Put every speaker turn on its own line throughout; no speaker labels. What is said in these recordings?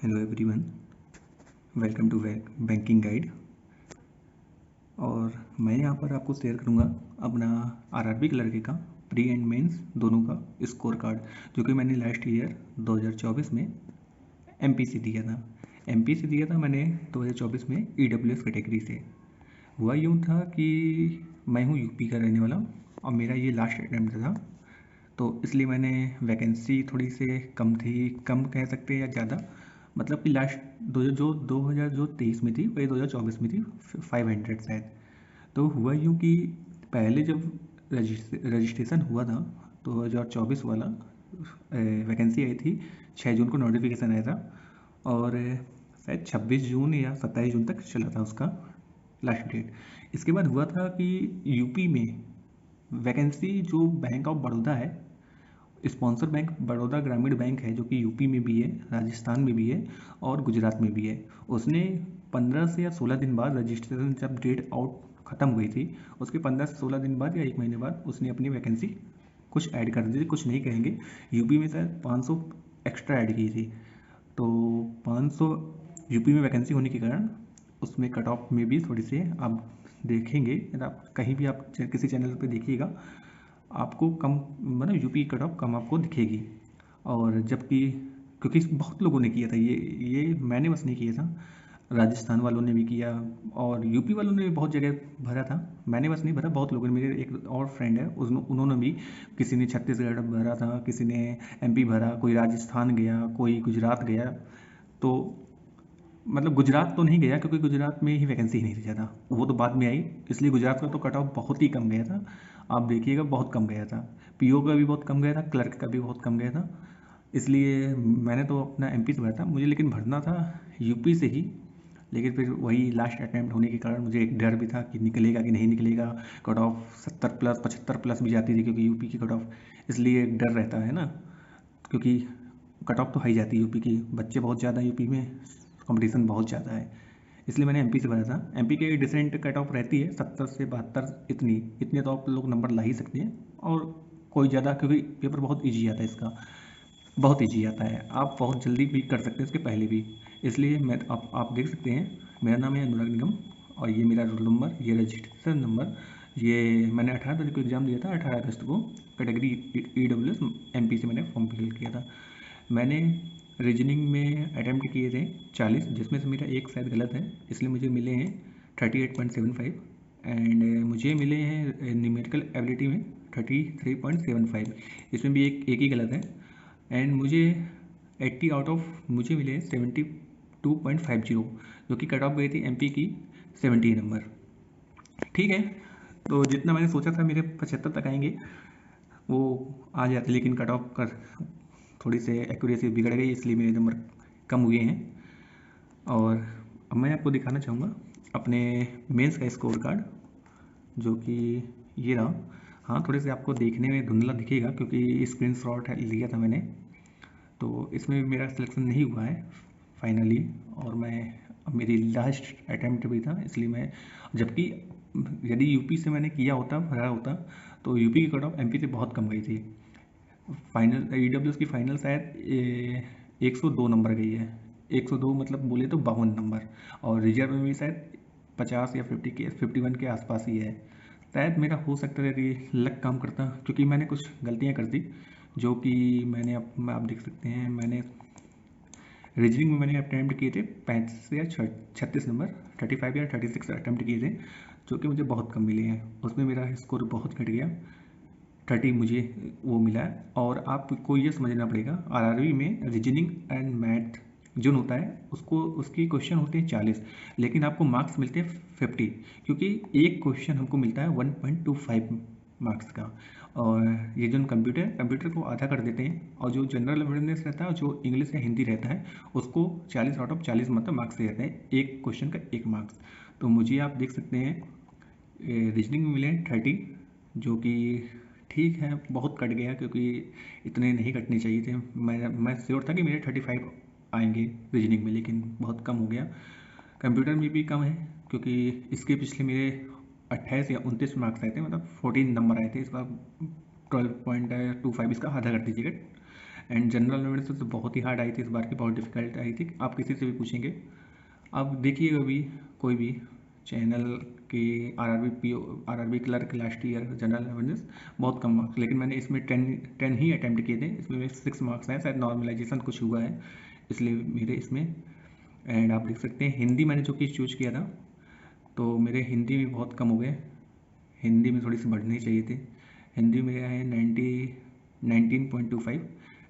Hello everyone, welcome to banking guide. और मैं यहाँ पर आपको शेयर करूँगा अपना आरआरबी क्लर्क का प्री एंड मेंस दोनों का स्कोर कार्ड, जो कि मैंने लास्ट ईयर 2024 में एमपीसी दिया था। एमपीसी दिया था मैंने 2024 में ईडब्ल्यूएस कैटेगरी से। हुआ यूँ था कि मैं हूँ यूपी का रहने वाला और मेरा ये लास्ट अटैम्प्ट था, तो इसलिए मैंने वैकेंसी थोड़ी से कम थी, कम कह सकते हैं या ज़्यादा, मतलब कि लास्ट 2023 में थी वही 2024 में थी 500 शायद। तो हुआ यूँ कि पहले जब रजिस्ट्रेशन हुआ था 2024 वाला, वैकेंसी आई थी 6 जून को नोटिफिकेशन आया था और शायद 26 जून या 27 जून तक चला था उसका लास्ट डेट। इसके बाद हुआ था कि यूपी में वैकेंसी जो बैंक ऑफ बड़ौदा है, स्पॉन्सर बैंक बड़ौदा ग्रामीण बैंक है, जो कि यूपी में भी है, राजस्थान में भी है और गुजरात में भी है। उसने 15 से या 16 दिन बाद रजिस्ट्रेशन जब डेट आउट ख़त्म हुई थी, उसके 15 से 16 दिन बाद या 1 महीने बाद उसने अपनी वैकेंसी कुछ ऐड कर दी थी, कुछ नहीं कहेंगे। यूपी में शायद 500 एक्स्ट्रा ऐड की थी। तो 500 यूपी में वैकेंसी होने के कारण उसमें कट ऑफ में भी थोड़ी सी आप देखेंगे, यदि आप कहीं भी आप किसी चैनल पे देखिएगा आपको कम, मतलब यूपी कट ऑफ कम आपको दिखेगी। और जबकि क्योंकि बहुत लोगों ने किया था ये मैंने बस नहीं किया था, राजस्थान वालों ने भी किया और यूपी वालों ने भी बहुत जगह भरा था। मैंने बस नहीं भरा, बहुत लोगों ने, मेरे एक और फ्रेंड है उन्होंने भी, किसी ने छत्तीसगढ़ भरा था, किसी ने एमपी भरा, कोई राजस्थान गया, कोई गुजरात गया। तो मतलब गुजरात तो नहीं गया क्योंकि गुजरात में ही वैकेंसी नहीं थी ज़्यादा, वो तो बाद में आई, इसलिए गुजरात का तो कट ऑफ बहुत ही कम गया था। आप देखिएगा बहुत कम गया था, पीओ का भी बहुत कम गया था, क्लर्क का भी बहुत कम गया था। इसलिए मैंने तो अपना एमपी से भरा था, मुझे लेकिन भरना था यूपी से ही। लेकिन फिर वही लास्ट अटैम्प्ट होने के कारण मुझे एक डर भी था कि निकलेगा कि नहीं निकलेगा। कट ऑफ 70 प्लस 75 प्लस भी जाती थी क्योंकि यूपी की कट ऑफ, इसलिए एक डर रहता है ना, क्योंकि कट ऑफ तो हाई जाती है यूपी की, बच्चे बहुत ज़्यादा यूपी में, कंपटीशन बहुत ज़्यादा है, इसलिए मैंने एमपी से भरा था। एमपी के डिसेंट कट ऑफ रहती है 70 से 72, इतने तो आप लोग नंबर ला ही सकते हैं। और कोई ज़्यादा, क्योंकि पेपर बहुत ईजी आता है इसका, बहुत ईजी आता है, आप बहुत जल्दी भी कर सकते हैं इसके पहले भी। इसलिए मैं आप देख सकते हैं, मेरा नाम है अनुराग निगम और ये मेरा रोल नंबर, ये रजिस्ट्रेशन नंबर, ये मैंने 18 तारीख को एग्ज़ाम दिया था, 18 अगस्त को, कैटेगरी ईडब्ल्यूएस एमपी से मैंने फॉर्म फिल किया था। मैंने रीजनिंग में अटैम्प्ट किए थे 40, जिसमें से मेरा एक शायद गलत है, इसलिए मुझे मिले हैं 38.75 एंड मुझे मिले हैं न्यूमेरिकल एबिलिटी में 33.75, इसमें भी एक ही गलत है। एंड मुझे 80 आउट ऑफ मुझे मिले 72.50, जो कि कट ऑफ गई थी एमपी की 70 नंबर। ठीक है, तो जितना मैंने सोचा था मेरे 75 तक आएंगे वो आ जाते, लेकिन कट ऑफ कर थोड़ी सी एक्यूरेसी बिगड़ गई, इसलिए मेरे नंबर कम हुए हैं। और अब मैं आपको दिखाना चाहूँगा अपने मेंस का स्कोर कार्ड, जो कि ये रहा। हाँ, थोड़े से आपको देखने में धुंधला दिखेगा क्योंकि स्क्रीनशॉट लिया था मैंने, तो इसमें मेरा सिलेक्शन नहीं हुआ है फाइनली। और मेरी लास्ट अटैम्प्ट भी था, इसलिए मैं, जबकि यदि यूपी से मैंने किया होता, भरा होता, तो यूपी की कट ऑफ एमपी से बहुत कम गई थी। फाइनल ईडब्ल्यूएस की फाइनल शायद 102 नंबर गई है, 102 मतलब बोले तो 52 नंबर, और रिजर्व में भी शायद 50 या 51 के आसपास ही है। शायद मेरा हो सकता है कि लक काम करता, क्योंकि मैंने कुछ गलतियाँ कर दी, जो कि मैंने आप देख सकते हैं। मैंने रीजनिंग में मैंने अटैम्प्ट किए थे 35 या 36 नंबर, 35 या 36 अटैम्प्ट किए थे, जो कि मुझे बहुत कम मिले हैं। उसमें मेरा स्कोर बहुत घट गया, 30 मुझे वो मिला है। और आपको ये समझना पड़ेगा, आरआरबी में रीजनिंग एंड मैथ जो होता है उसको, उसकी क्वेश्चन होते हैं 40, लेकिन आपको मार्क्स मिलते हैं 50, क्योंकि एक क्वेश्चन हमको मिलता है 1.25 मार्क्स का। और ये जो कंप्यूटर को आधा कर देते हैं, और जो जनरल अवेयरनेस रहता है, जो इंग्लिश या हिंदी रहता है, उसको 40 आउट ऑफ 40 मतलब मार्क्स दे जाते हैं, एक क्वेश्चन का 1 मार्क्स। तो मुझे आप देख सकते हैं रीजनिंग में मिले 30, जो कि ठीक है, बहुत कट गया क्योंकि इतने नहीं कटने चाहिए थे। मैं श्योर था कि मेरे 35 आएंगे रीजनिंग में, लेकिन बहुत कम हो गया। कंप्यूटर में भी कम है क्योंकि इसके पिछले मेरे 28 या 29 मार्क्स आए थे, मतलब 14 नंबर आए थे, इस बार 12.25, इसका आधा कर दीजिएगा, एंड जनरल अवेयरनेस तो बहुत ही हार्ड आई थी इस बार की, बहुत डिफिकल्ट आई थी, आप किसी से भी पूछेंगे। अब देखिएगा भी कोई भी चैनल की RRB clerk last year general awareness बहुत कम मार्क्स, लेकिन मैंने इसमें 10 ही अटैम्प्ट किए थे, इसमें मेरे 6 मार्क्स हैं, शायद नॉर्मलाइजेशन कुछ हुआ है इसलिए मेरे इसमें। एंड आप देख सकते हैं हिंदी मैंने जो कि चूज किया था, तो मेरे हिंदी में बहुत कम हो गए, हिंदी में थोड़ी सी बढ़नी चाहिए थी। हिंदी में है 19.25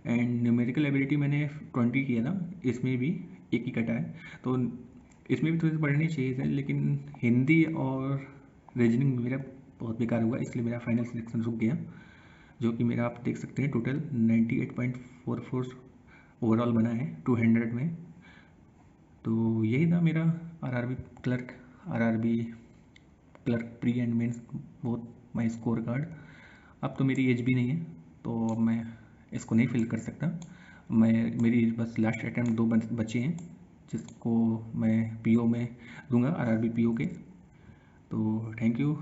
एंड न्यूमेरिकल एबिलिटी मैंने 20 किया था, इसमें भी एक ही कटा है, तो इसमें भी थोड़ी सी बढ़नी चाहिए थी, लेकिन हिंदी और रीजनिंग मेरा बहुत बेकार हुआ, इसलिए मेरा फाइनल सिलेक्शन रुक गया, जो कि मेरा आप देख सकते हैं टोटल 98.44 ओवरऑल बना है 200 में। तो यही था मेरा RRB clerk pre and mains बहुत माई स्कोर कार्ड। अब तो मेरी एज भी नहीं है, तो अब मैं इसको नहीं फिल कर सकता, मेरी बस लास्ट अटैम्प्ट 2 बचे हैं, जिसको मैं पीओ में दूंगा, आरआरबी पीओ के। तो थैंक यू।